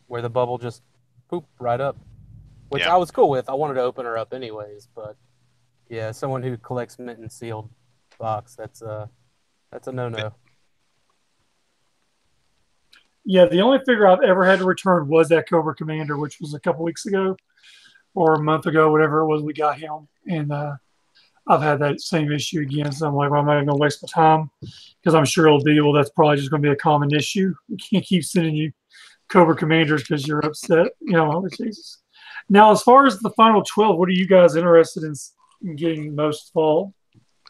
where the bubble just pooped right up, which I was cool with. I wanted to open her up anyways, but yeah, someone who collects mint and sealed box, that's a no-no. Yeah, the only figure I've ever had to return was that Cobra Commander, which was a couple weeks ago or a month ago, whatever it was, we got him. And I've had that same issue again. So I'm like, well, I'm not even going to waste my time because I'm sure it'll be, well, that's probably just going to be a common issue. We can't keep sending you Cobra Commanders because you're upset. You know, Jesus. Now, as far as the final 12, what are you guys interested in getting most fall?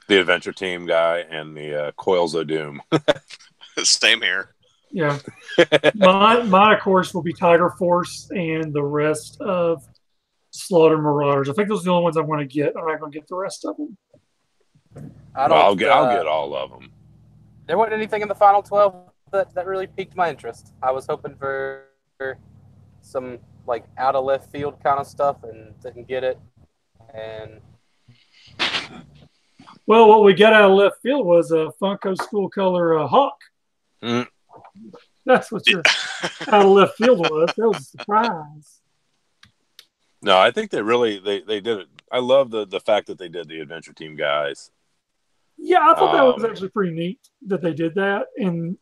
The Adventure Team guy and the Coils of Doom. Same here. Yeah. Mine, of course, will be Tiger Force and the rest of Slaughter Marauders. I think those are the only ones I'm going to get. I'm not going to get the rest of them. I'll get all of them. There wasn't anything in the final 12 that really piqued my interest. I was hoping for some like out of left field kind of stuff and didn't get it. And well, what we got out of left field was a Funko School Color Hawk. That's what your out of left field was. That was a surprise. No, I think they did it. I love the fact that they did the Adventure Team guys. Yeah, I thought that was actually pretty neat that they did that. And,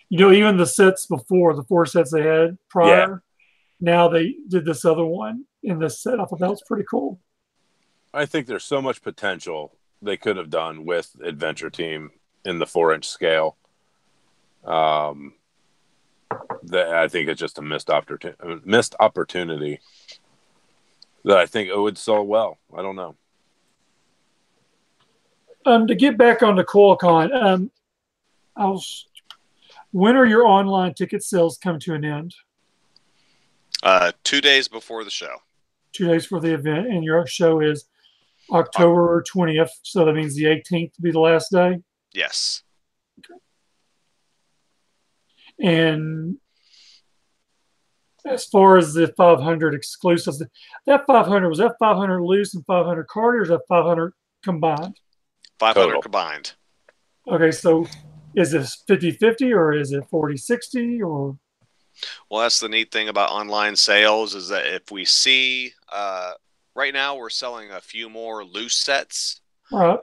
you know, even the sets before, the 4 sets they had prior, now they did this other one in this set. I thought that was pretty cool. I think there's so much potential they could have done with Adventure Team in the 4-inch scale. That I think it's just a missed opportunity that I think it would sell well. I don't know. To get back on the CoilCon, when are your online ticket sales come to an end? 2 days before the show. 2 days for the event, and your show is October 20th, so that means the 18th to be the last day? Yes. Okay. And as far as the 500 exclusives, that 500, was that 500 loose and 500 card, or is that 500 combined? 500 total. Combined. Okay, so is this 50-50 or is it 40-60 or? Well, that's the neat thing about online sales is that if we see, right now we're selling a few more loose sets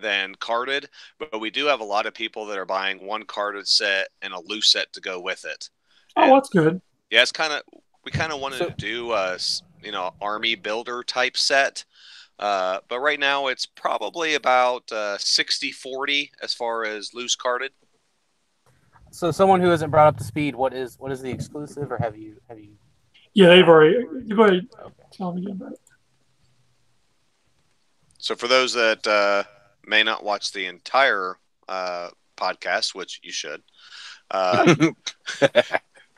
than carded, but we do have a lot of people that are buying one carded set and a loose set to go with it. Oh, that's good. Yeah, we kind of wanted to do a, army builder type set. But right now it's probably about 60-40 as far as loose carded. So someone who hasn't brought up to speed, what is the exclusive, or have you? Yeah, they've already. Go ahead. Tell me again about it. So for those that may not watch the entire podcast, which you should, the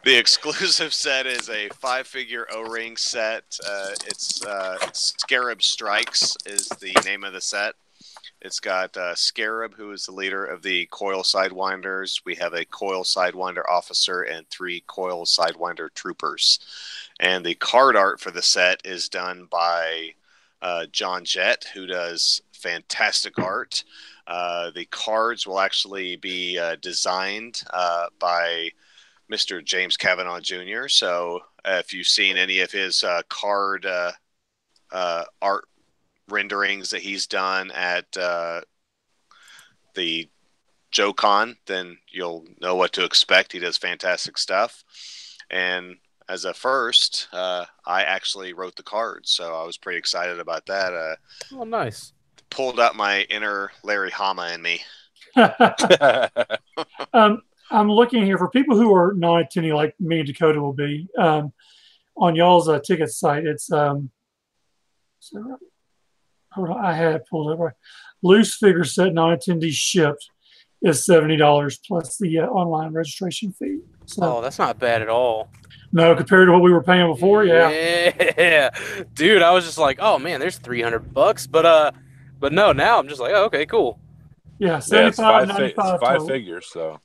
exclusive set is a 5-figure O-ring set. It's Scarab Strikes is the name of the set. It's got Scarab, who is the leader of the Coil Sidewinders. We have a Coil Sidewinder officer and 3 Coil Sidewinder troopers. And the card art for the set is done by John Jett, who does fantastic art. The cards will actually be designed by Mr. James Kavanaugh Jr. So if you've seen any of his card art renderings that he's done at the JoeCon, then you'll know what to expect. He does fantastic stuff. And as a first, I actually wrote the cards, so I was pretty excited about that. Oh, nice. Pulled out my inner Larry Hama in me. I'm looking here for people who are non-attending, like me and Dakota will be, on y'all's ticket site. It's hold on, I had it pulled up right. Loose figure set non-attendees shipped is $70 plus the online registration fee. So, that's not bad at all. No, compared to what we were paying before, yeah, dude, I was just like, oh man, there's $300, but no, now I'm just like, oh, okay, cool. Yeah, 75, 95 five figures, so.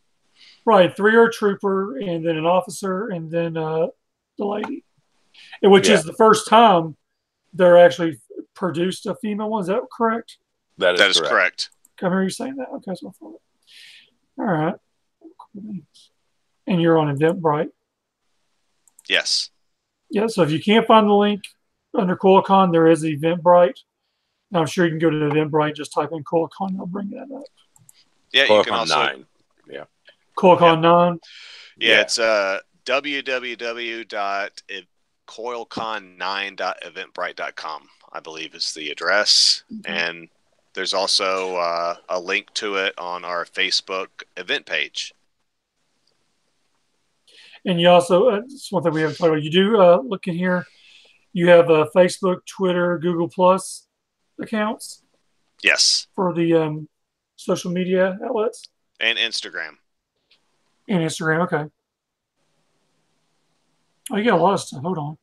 Right, 3 are a trooper, and then an officer, and then the lady, which is the first time they're actually produced a female one. Is that correct? That is correct. I remember you saying that. Okay, so all right. And you're on Eventbrite. Yes. Yeah, so if you can't find the link under CoilCon, there is Eventbrite. I'm sure you can go to Eventbrite, just type in CoilCon, they'll bring that up. Yeah, CoilCon you can also 9. Yeah. CoilCon 9. Yeah, it's www.coilcon9.eventbrite.com, I believe is the address. Mm-hmm. And there's also a link to it on our Facebook event page. And you also, it's one thing we haven't talked about. You do look in here. You have Facebook, Twitter, Google Plus accounts. Yes. For the social media outlets. And Instagram. Okay. Oh, you got a lot of stuff. Hold on.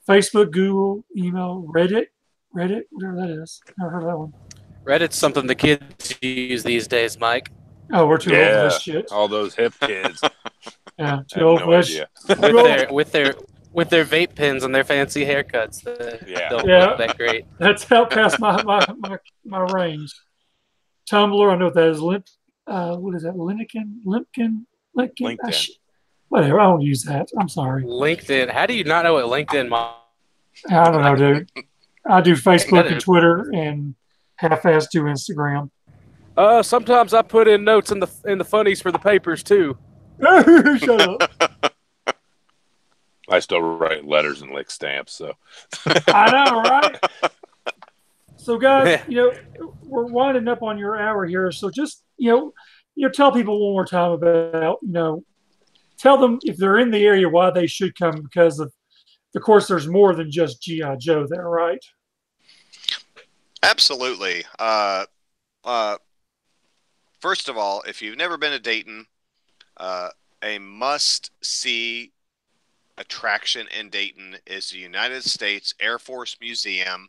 Facebook, Google, email, Reddit, whatever that is. Never heard of that one. Reddit's something the kids use these days, Mike. Oh, we're too old for this shit. All those hip kids. Yeah, too old for this. With their vape pens and their fancy haircuts. Don't look that great. That's out past my range. Tumblr, I know what that is. What is that? LinkedIn. Whatever. I don't use that. I'm sorry. LinkedIn. How do you not know what LinkedIn? I don't know, dude. I do Facebook and Twitter and half-ass do Instagram. Sometimes I put in notes in the funnies for the papers too. Shut up. I still write letters and lick stamps, so. I know, right? So, guys, we're winding up on your hour here. So, just tell people one more time about tell them if they're in the area why they should come, because of course, there's more than just G.I. Joe there, right? Absolutely. First of all, if you've never been to Dayton, a must-see attraction in Dayton is the United States Air Force Museum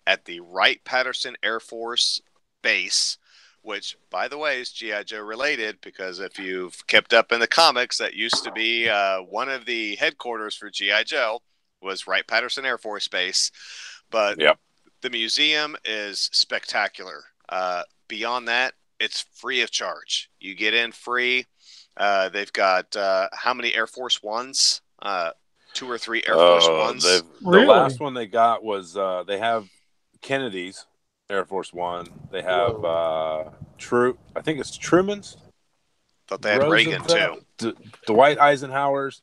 at the Wright-Patterson Air Force Base, which, by the way, is G.I. Joe related, because if you've kept up in the comics, that used to be one of the headquarters for G.I. Joe was Wright-Patterson Air Force Base. But the museum is spectacular. Beyond that, it's free of charge. You get in free. They've got how many Air Force Ones? 2 or 3 Air Force Ones. The last one they got was they have Kennedy's Air Force One. They have I think it's Truman's. Thought they had Reagan too. Dwight Eisenhower's.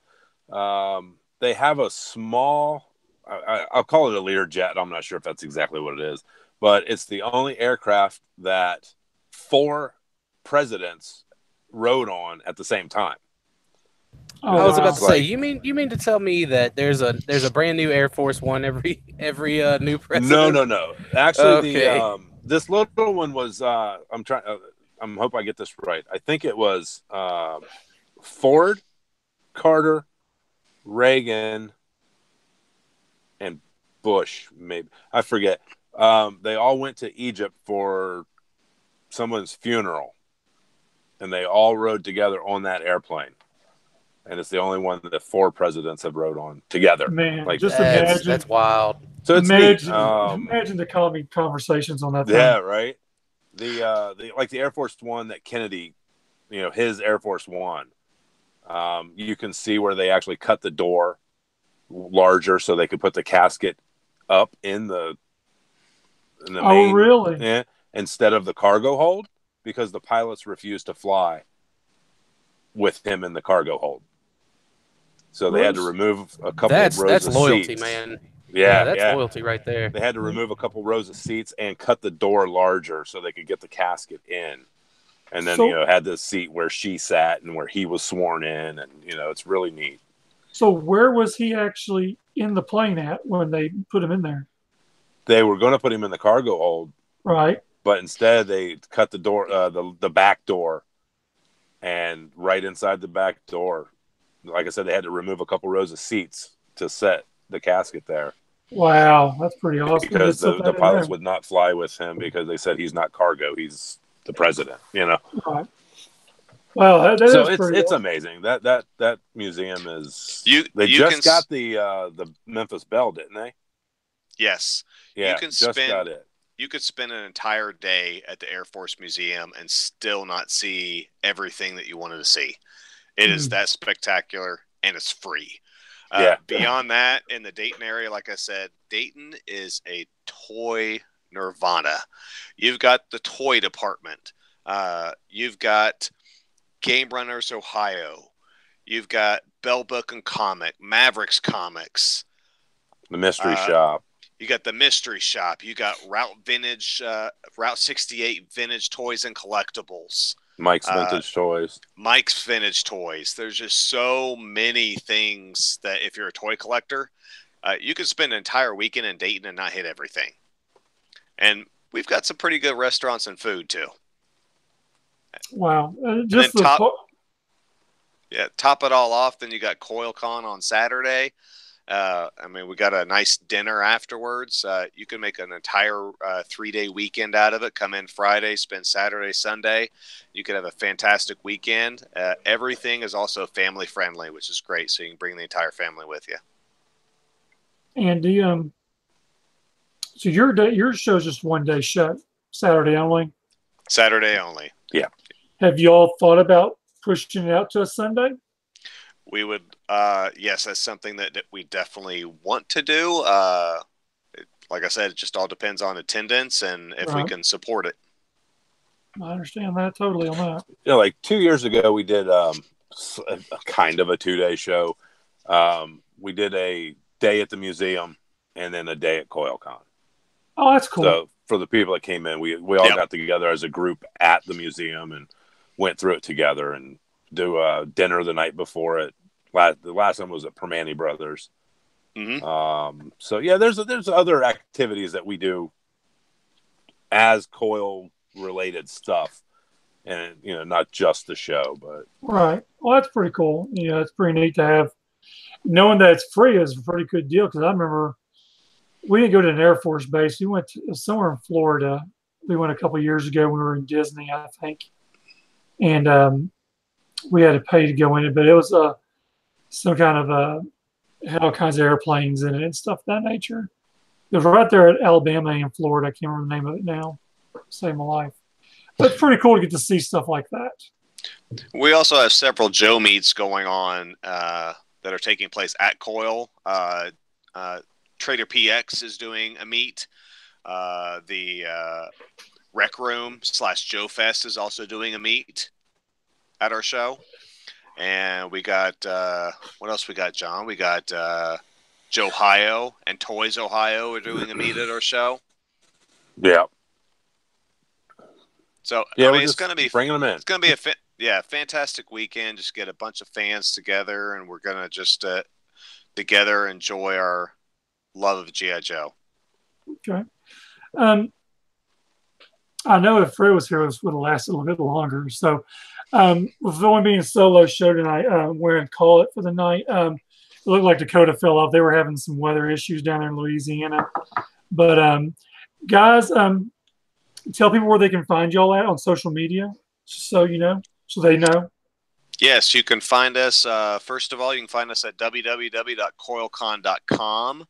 They have a small. I'll call it a Learjet. I'm not sure if that's exactly what it is, but it's the only aircraft that 4 presidents rode on at the same time. I was about to say, you mean to tell me that there's a brand new Air Force One every new president? No. Actually, this little one was. I'm hope I get this right. I think it was Ford, Carter, Reagan, and Bush. Maybe I forget. They all went to Egypt for someone's funeral, and they all rode together on that airplane. And it's the only one that 4 presidents have rode on together. Man, like, just imagine. That's wild. So it's imagine the common conversations on that thing. Yeah, right. The Air Force One that Kennedy, his Air Force One. You can see where they actually cut the door larger so they could put the casket up in the main. Really? Yeah, instead of the cargo hold, because the pilots refused to fly with him in the cargo hold. So they had to remove a couple of rows of seats. That's loyalty, man. Yeah, that's loyalty right there. They had to remove a couple rows of seats and cut the door larger so they could get the casket in. And then, had the seat where she sat and where he was sworn in. And, it's really neat. So where was he actually in the plane at when they put him in there? They were going to put him in the cargo hold. Right. But instead, they cut the door, the back door. And right inside the back door, like I said, they had to remove a couple rows of seats to set the casket there. Wow, that's pretty awesome. Because the pilots would not fly with him because they said he's not cargo, he's the president. Right. Wow, that so is it's awesome. amazing. That museum is. They just got the Memphis Belle, didn't they? Yes. Yeah, got it. You could spend an entire day at the Air Force Museum and still not see everything that you wanted to see. It is that spectacular, and it's free. Beyond that, in the Dayton area, like I said, Dayton is a toy nirvana. You've got the toy department. You've got Game Runners Ohio. You've got Bell Book and Comic, Mavericks Comics. The Mystery Shop. You got the Mystery Shop. You got Route 68 Vintage Toys and Collectibles. Mike's Vintage Toys. Mike's Vintage Toys. There's just so many things that if you're a toy collector, you could spend an entire weekend in Dayton and not hit everything. And we've got some pretty good restaurants and food too. Wow. Top it all off, then you got CoilCon on Saturday. We got a nice dinner afterwards. You can make an entire 3-day weekend out of it. Come in Friday, spend Saturday, Sunday. You could have a fantastic weekend. Everything is also family friendly, which is great. So you can bring the entire family with you. Andy, so your show's just 1-day show, Saturday only? Saturday only. Yeah. Have you all thought about pushing it out to a Sunday? We would, yes, that's something that we definitely want to do. Like I said, it just all depends on attendance and if we can support it. I understand that totally on that. Like 2 years ago, we did a kind of a 2-day show. We did a day at the museum and then a day at CoilCon. Oh, that's cool. So for the people that came in, we all got together as a group at the museum and went through it together and do a dinner the night before it. The last one was at Permane Brothers. Mm-hmm. So yeah, there's other activities that we do as Coil related stuff, and not just the show, but right. Well, that's pretty cool. It's pretty neat to have. Knowing that it's free is a pretty good deal because I remember we didn't go to an Air Force base. We went to somewhere in Florida. We went a couple of years ago when we were in Disney, I think, and we had to pay to go in it, but it was some kind of had all kinds of airplanes in it and stuff of that nature. It was right there at Alabama and Florida. I can't remember the name of it now. Saved my life. But it's pretty cool to get to see stuff like that. We also have several Joe meets going on that are taking place at Coil. Trader PX is doing a meet. The Rec Room / Joe Fest is also doing a meet at our show. And we got, what else we got, John? We got Joe Ohio and Toyz Ohio are doing a meet at our show. Yeah. So, it's going to be bringing them in. It's going to be a fantastic weekend. Just get a bunch of fans together, and we're going to just together enjoy our love of G.I. Joe. Okay. I know if Fred was here, this would have lasted a little bit longer. So, with only being a solo show tonight, we're going to call it for the night. It looked like Dakota fell off. They were having some weather issues down there in Louisiana. But, guys, tell people where they can find y'all at on social media, so they know. Yes, you can find us. First of all, you can find us at www.coilcon.com.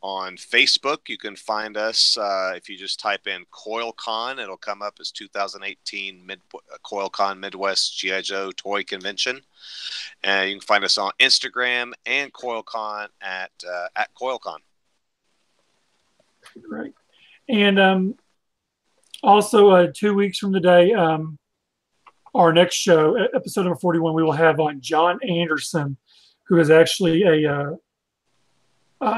On Facebook, you can find us if you just type in CoilCon. It'll come up as 2018 CoilCon Midwest G.I. Joe Toy Convention. And you can find us on Instagram and CoilCon at CoilCon. Great. And also, 2 weeks from today, our next show, episode number 41, we will have on John Anderson, who is actually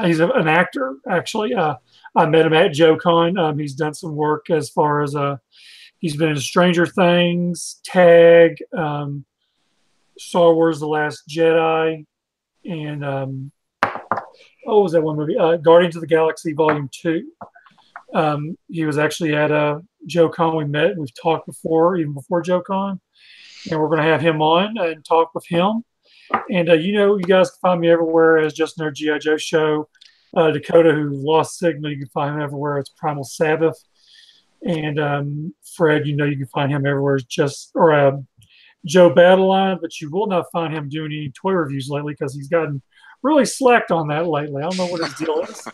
he's an actor, actually. I met him at JoeCon. He's done some work as far as He's been in Stranger Things, Tag, Star Wars: The Last Jedi, and what was that one movie? Guardians of the Galaxy Volume 2. He was actually at Joe Con. We met. We've talked before, even before Joe Con. And we're going to have him on and talk with him. And, you guys can find me everywhere as Justin Nerd G.I. Joe Show. Dakota, who lost signal, you can find him everywhere. It's Primal Sabbath. And Fred, you can find him everywhere. Joe Battleline, but you will not find him doing any toy reviews lately because he's gotten really slacked on that lately. I don't know what his deal is.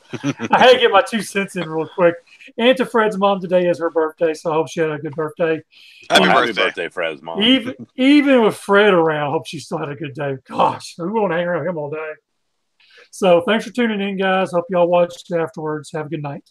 I had to get my 2 cents in real quick. And to Fred's mom, today is her birthday, so I hope she had a good birthday. Happy birthday, Fred's mom. Even with Fred around, I hope she still had a good day. Gosh, we won't hang around him all day. So thanks for tuning in, guys. Hope y'all watched it afterwards. Have a good night.